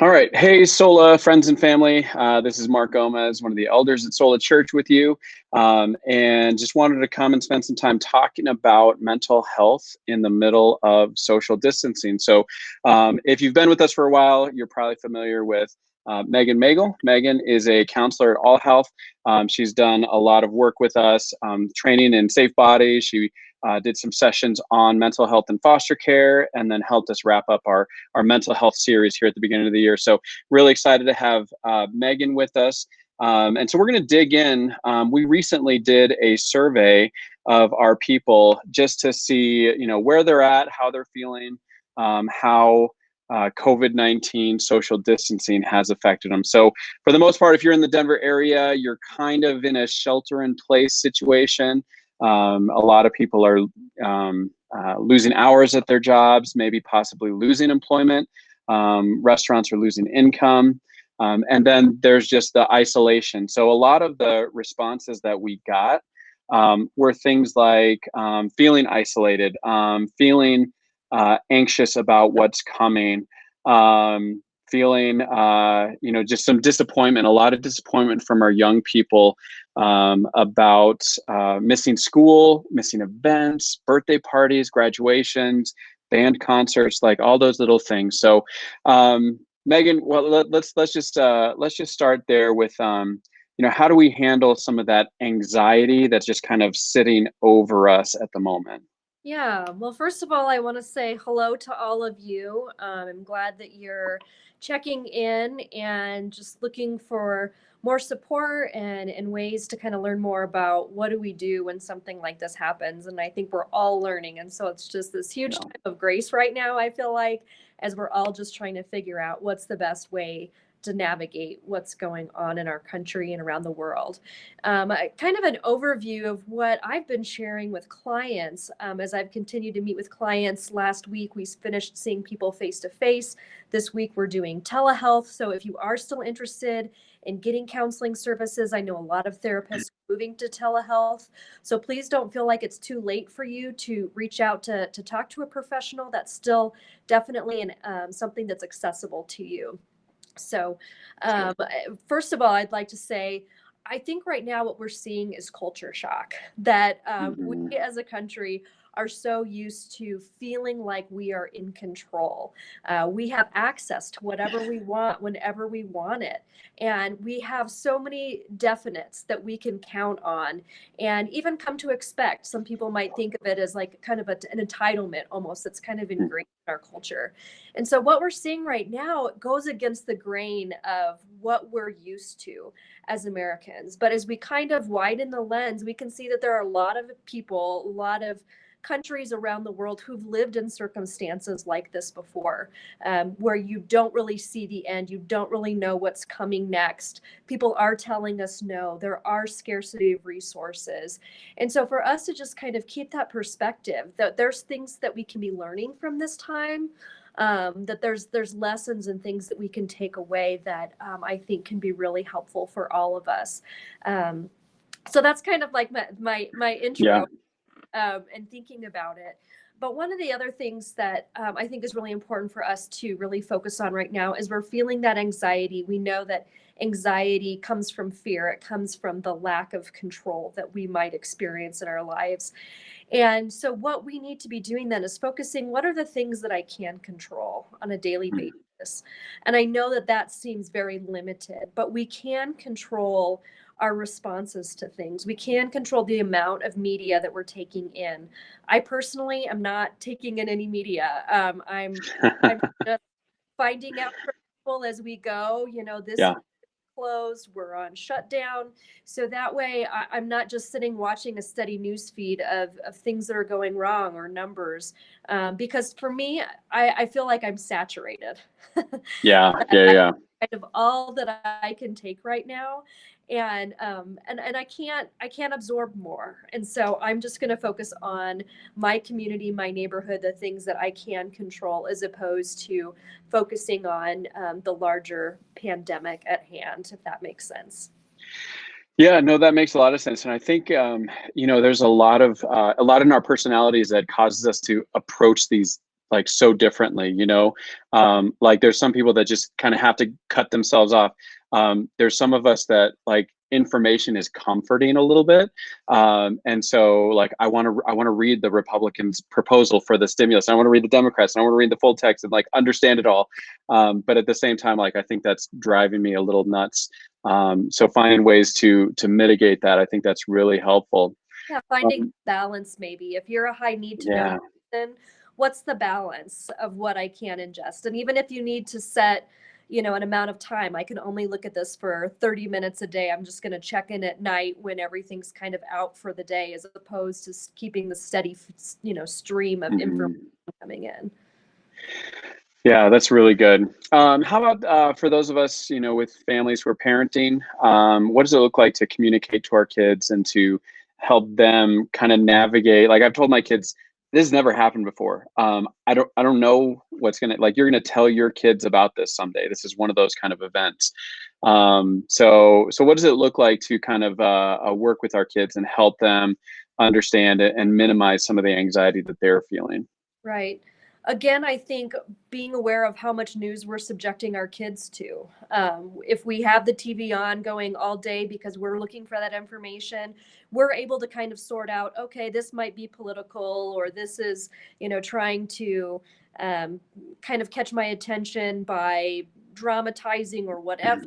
All right. Hey, Sola friends and family. This is Mark Gomez, one of the elders at Sola Church with you. And just wanted to come and spend some time talking about mental health in the middle of social distancing. So if you've been with us for a while, you're probably familiar with Megan Magel. Megan is a counselor at All Health. She's done a lot of work with us, training in safe bodies. She did some sessions on mental health and foster care, and then helped us wrap up our mental health series here at the beginning of the year. So really excited to have Megan with us. And so we're going to dig in. We recently did a survey of our people just to see, where they're at, how they're feeling, how COVID-19 social distancing has affected them. So for the most part, if you're in the Denver area, you're kind of in a shelter-in-place situation. A lot of people are losing hours at their jobs, maybe possibly losing employment. Restaurants are losing income. And then there's just the isolation. So a lot of the responses that we got were things like feeling isolated, feeling anxious about what's coming, feeling, just some disappointment, a lot of disappointment from our young people about missing school, missing events, birthday parties, graduations, band concerts, like all those little things. So, Megan, well, let's just start there with, how do we handle some of that anxiety that's just kind of sitting over us at the moment? Yeah, well, first of all, I want to say hello to all of you. I'm glad that you're checking in and just looking for more support and ways to kind of learn more about what do we do when something like this happens. And I think we're all learning. And so it's just this huge time of grace right now, I feel like, as we're all just trying to figure out what's the best way to navigate what's going on in our country and around the world. Kind of an overview of what I've been sharing with clients as I've continued to meet with clients. Last week, we finished seeing people face to face. This week, we're doing telehealth. So if you are still interested in getting counseling services, I know a lot of therapists are moving to telehealth. So please don't feel like it's too late for you to reach out to talk to a professional. That's still definitely something that's accessible to you. So, first of all, I'd like to say, I think right now what we're seeing is culture shock, that we as a country are so used to feeling like we are in control. We have access to whatever we want whenever we want it. And we have so many definites that we can count on and even come to expect. Some people might think of it as like kind of an entitlement almost that's kind of ingrained in our culture. And so what we're seeing right now goes against the grain of what we're used to as Americans. But as we kind of widen the lens, we can see that there are a lot of people, a lot of countries around the world who've lived in circumstances like this before, where you don't really see the end. You don't really know what's coming next. People are telling us no, there are scarcity of resources. And so for us to just kind of keep that perspective, that there's things that we can be learning from this time, that there's lessons and things that we can take away that I think can be really helpful for all of us. So that's kind of like my intro. And thinking about it. But one of the other things that I think is really important for us to really focus on right now is we're feeling that anxiety. We know that anxiety comes from fear. It comes from the lack of control that we might experience in our lives. And so what we need to be doing then is focusing, what are the things that I can control on a daily basis? And I know that that seems very limited, but we can control our responses to things. We can control the amount of media that we're taking in. I personally am not taking in any media. I'm just finding out from people as we go. This is closed, we're on shutdown. So that way I'm not just sitting watching a steady news feed of things that are going wrong or numbers. Because for me, I feel like I'm saturated. Yeah. Kind of all that I can take right now. And I can't absorb more. And so I'm just going to focus on my community, my neighborhood, the things that I can control, as opposed to focusing on the larger pandemic at hand, if that makes sense. Yeah, no, that makes a lot of sense. And I think, there's a lot in our personalities that causes us to approach these like so differently, like there's some people that just kind of have to cut themselves off. There's some of us that like information is comforting a little bit. And so like I want to read the Republicans proposal for the stimulus. I want to read the Democrats and I want to read the full text and like understand it all. But at the same time, like I think that's driving me a little nuts. So finding ways to mitigate that, I think that's really helpful. Yeah, finding balance maybe. If you're a high need to know Yeah. person, what's the balance of what I can ingest? And even if you need to set, an amount of time, I can only look at this for 30 minutes a day. I'm just going to check in at night when everything's kind of out for the day, as opposed to keeping the steady, stream of information coming in. Yeah, that's really good. How about for those of us, with families who are parenting, what does it look like to communicate to our kids and to help them kind of navigate? Like I've told my kids, this has never happened before. I don't know what's gonna like. You're gonna tell your kids about this someday. This is one of those kind of events. So what does it look like to kind of work with our kids and help them understand it and minimize some of the anxiety that they're feeling? Right. Again, I think being aware of how much news we're subjecting our kids to. If we have the TV on going all day because we're looking for that information, we're able to kind of sort out, okay, this might be political, or this is, trying to kind of catch my attention by dramatizing or whatever.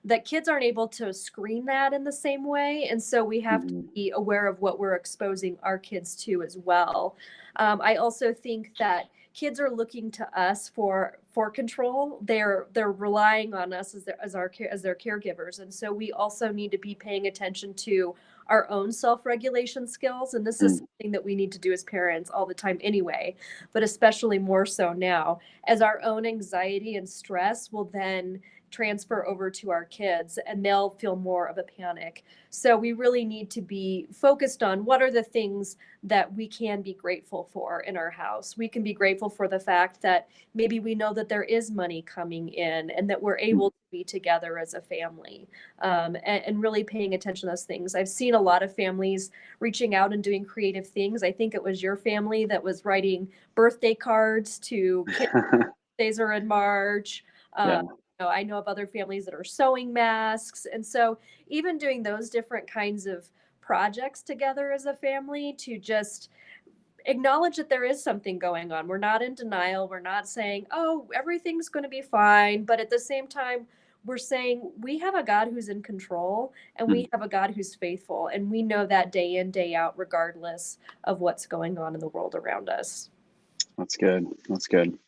That kids aren't able to screen that in the same way. And so we have to be aware of what we're exposing our kids to as well. I also think that kids are looking to us for control. They're relying on us as their caregivers. And so we also need to be paying attention to our own self-regulation skills. And this is something that we need to do as parents all the time anyway, but especially more so now, as our own anxiety and stress will then transfer over to our kids and they'll feel more of a panic. So we really need to be focused on what are the things that we can be grateful for in our house. We can be grateful for the fact that maybe we know that there is money coming in and that we're able to be together as a family, and really paying attention to those things. I've seen a lot of families reaching out and doing creative things. I think it was your family that was writing birthday cards to kids. Birthdays are in March. Yeah. I know of other families that are sewing masks. And so even doing those different kinds of projects together as a family to just acknowledge that there is something going on. We're not in denial. We're not saying, oh, everything's going to be fine. But at the same time, we're saying we have a God who's in control and we have a God who's faithful. And we know that day in, day out, regardless of what's going on in the world around us. That's good. That's good.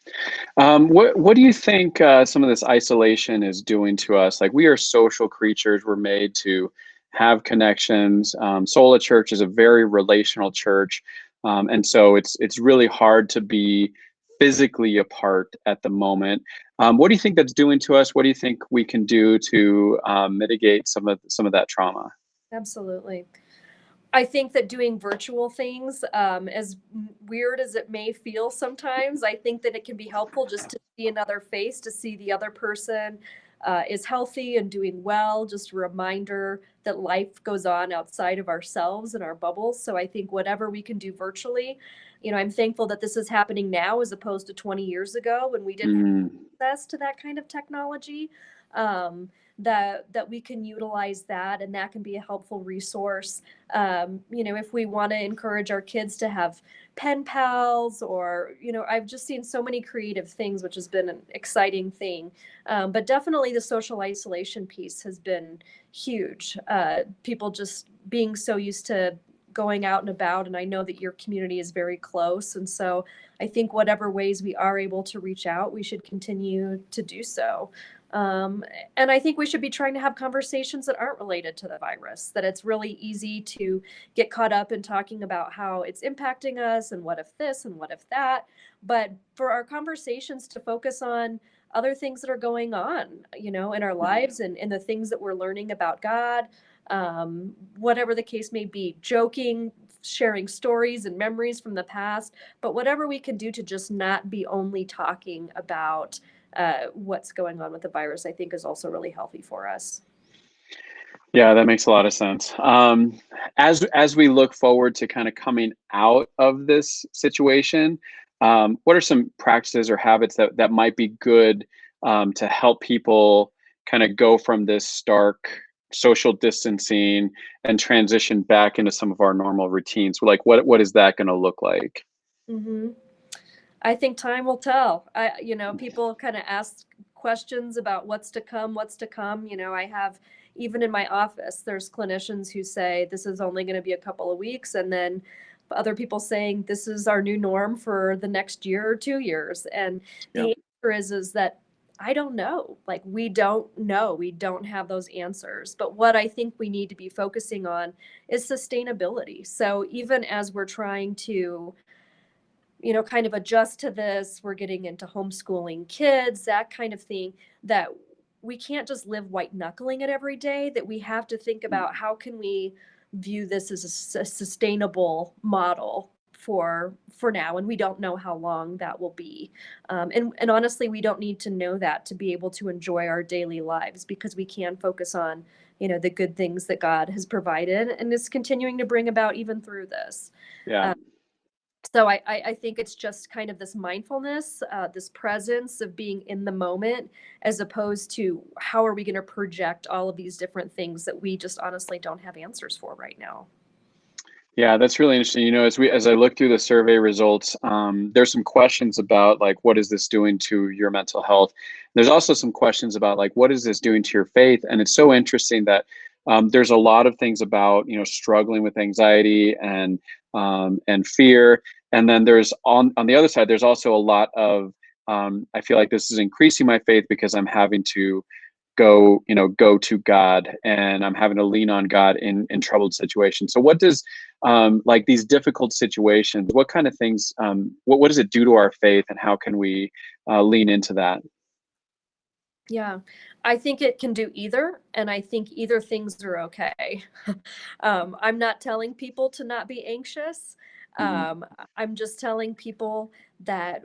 What do you think some of this isolation is doing to us? Like we are social creatures. We're made to have connections. Sola Church is a very relational church, and so it's really hard to be physically apart at the moment. What do you think that's doing to us? What do you think we can do to mitigate some of that trauma? Absolutely. I think that doing virtual things, as weird as it may feel sometimes, I think that it can be helpful just to see another face, to see the other person is healthy and doing well. Just a reminder that life goes on outside of ourselves and our bubbles. So I think whatever we can do virtually, I'm thankful that this is happening now as opposed to 20 years ago when we didn't have access to that kind of technology. That we can utilize that, and that can be a helpful resource. If we want to encourage our kids to have pen pals, or I've just seen so many creative things, which has been an exciting thing. But definitely the social isolation piece has been huge. People just being so used to going out and about, and I know that your community is very close, and so I think whatever ways we are able to reach out, we should continue to do so. And I think we should be trying to have conversations that aren't related to the virus, that it's really easy to get caught up in talking about how it's impacting us and what if this and what if that. But for our conversations to focus on other things that are going on, in our lives and the things that we're learning about God, whatever the case may be, joking, sharing stories and memories from the past, but whatever we can do to just not be only talking about what's going on with the virus, I think is also really healthy for us. Yeah, that makes a lot of sense. As we look forward to kind of coming out of this situation, what are some practices or habits that might be good to help people kind of go from this stark social distancing and transition back into some of our normal routines? Like, what is that going to look like? Hmm. I think time will tell. People kind of ask questions about what's to come, what's to come. I have, even in my office, there's clinicians who say this is only going to be a couple of weeks, and then other people saying this is our new norm for the next year or 2 years. And Yeah. the answer is that I don't know. Like, we don't know. We don't have those answers. But what I think we need to be focusing on is sustainability. So even as we're trying to kind of adjust to this. We're getting into homeschooling kids, that kind of thing, that we can't just live white knuckling it every day, that we have to think about how can we view this as a sustainable model for now, and we don't know how long that will be. And honestly, we don't need to know that to be able to enjoy our daily lives, because we can focus on the good things that God has provided and is continuing to bring about even through this. Yeah. So I think it's just kind of this mindfulness, this presence of being in the moment, as opposed to how are we going to project all of these different things that we just honestly don't have answers for right now. Yeah, that's really interesting. As I look through the survey results, there's some questions about like, what is this doing to your mental health? There's also some questions about like, what is this doing to your faith? And it's so interesting that there's a lot of things about struggling with anxiety and fear, and then there's on the other side, there's also a lot of I feel like this is increasing my faith because I'm having to go to God, and I'm having to lean on God in troubled situations. So what does like these difficult situations, what kind of things, what does it do to our faith, and how can we lean into that? Yeah, I think it can do either, and I think either things are okay. I'm not telling people to not be anxious. Hmm. I'm just telling people that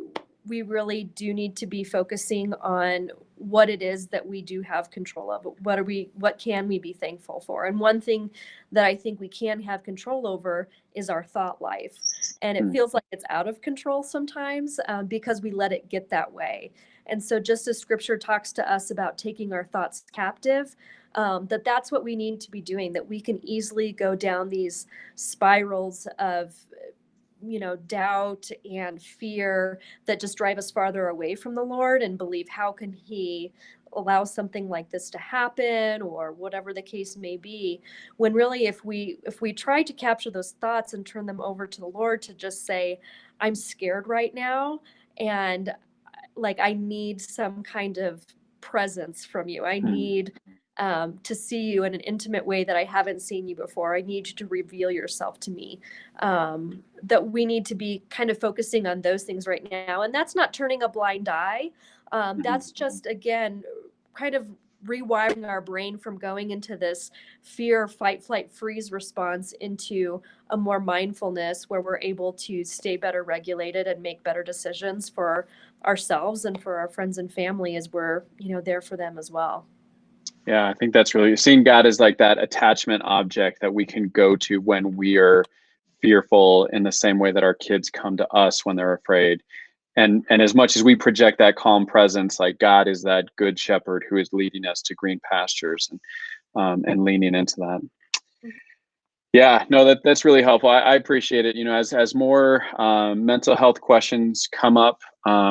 we really do need to be focusing on what it is that we do have control of. What can we be thankful for? And one thing that I think we can have control over is our thought life. And it feels like it's out of control sometimes, because we let it get that way. And so, just as scripture talks to us about taking our thoughts captive, that's what we need to be doing, that we can easily go down these spirals of doubt and fear that just drive us farther away from the Lord, and believe, how can he allow something like this to happen, or whatever the case may be, when really, if we try to capture those thoughts and turn them over to the Lord, to just say, I'm scared right now, and like, I need some kind of presence from you. I need to see you in an intimate way that I haven't seen you before. I need you to reveal yourself to me. That we need to be kind of focusing on those things right now. And that's not turning a blind eye. That's just, again, kind of rewiring our brain from going into this fear, fight, flight, freeze response into a more mindfulness, where we're able to stay better regulated and make better decisions for ourselves and for our friends and family, as we're there for them as well. Yeah, I think that's really seeing God as like that attachment object that we can go to when we are fearful, in the same way that our kids come to us when they're afraid. And as much as we project that calm presence, like God is that good shepherd who is leading us to green pastures, and leaning into that. Yeah, no, that's really helpful. I appreciate it. As more mental health questions come up,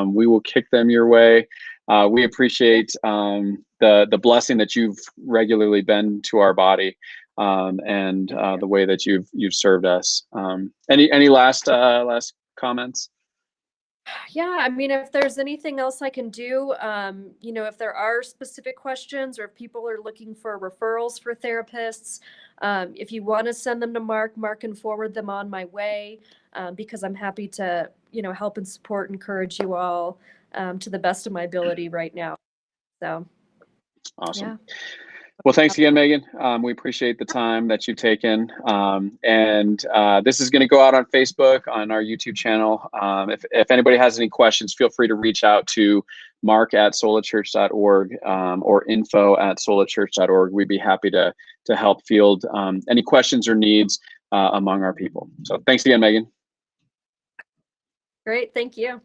we will kick them your way. We appreciate the blessing that you've regularly been to our body, and the way that you've served us. Any last comments? Yeah, I mean, if there's anything else I can do, if there are specific questions, or if people are looking for referrals for therapists, if you want to send them to Mark can forward them on my way, because I'm happy to, help and support, encourage you all, to the best of my ability right now. So, Awesome. yeah. Well, thanks again, Megan. We appreciate the time that you've taken. And this is going to go out on Facebook, on our YouTube channel. If anybody has any questions, feel free to reach out to mark@solachurch.org, or info@solachurch.org. We'd be happy to help field any questions or needs among our people. So thanks again, Megan. Great. Thank you.